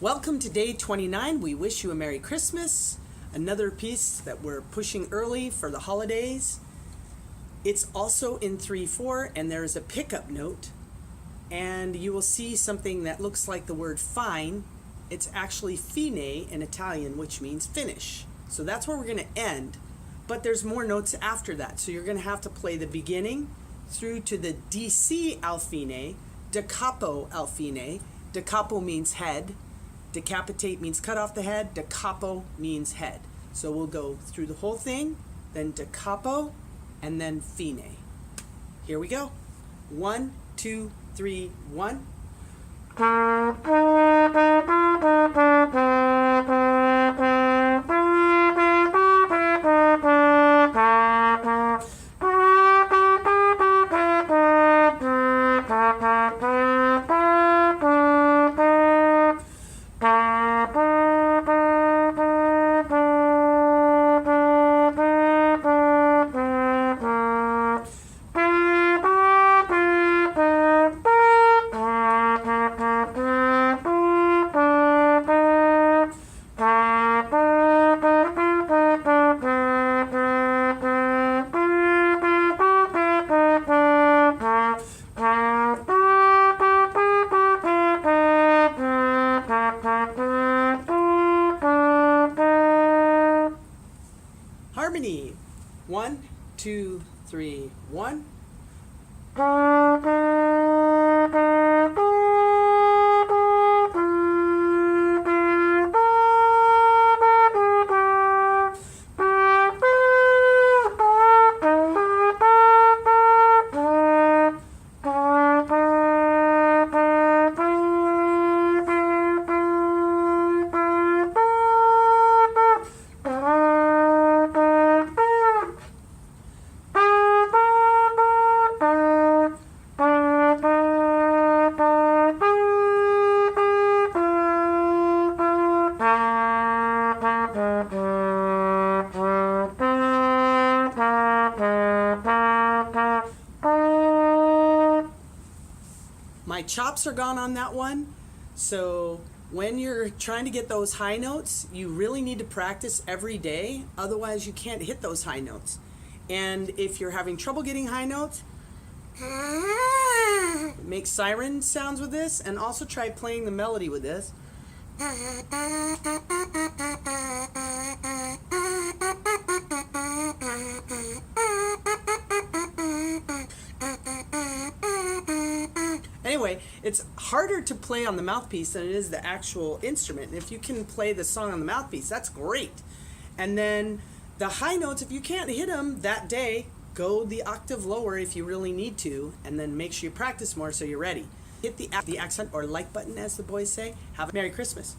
Welcome to day 29. We wish you a Merry Christmas. Another piece that we're pushing early for the holidays. It's also in 3/4 and there is a pickup note, and you will see something that looks like the word fine. It's actually fine in Italian, which means finish. So that's where we're going to end, but there's more notes after that. So you're going to have to play the beginning through to the DC al fine, da capo al fine. Da capo means head. Decapitate means cut off the head. Da capo means head. So we'll go through the whole thing, then da capo, and then fine. Here we go. 1, 2, 3, 1. Harmony. 1, 2, 3, 1. My chops are gone on that one, so when you're trying to get those high notes, you really need to practice every day, otherwise you can't hit those high notes. And if you're having trouble getting high notes, make siren sounds with this, and also try playing the melody with this. Anyway, it's harder to play on the mouthpiece than it is the actual instrument. And if you can play the song on the mouthpiece, that's great. And then the high notes, if you can't hit them that day, go the octave lower if you really need to, and then make sure you practice more so you're ready. Hit the accent or like button, as the boys say. Have a Merry Christmas.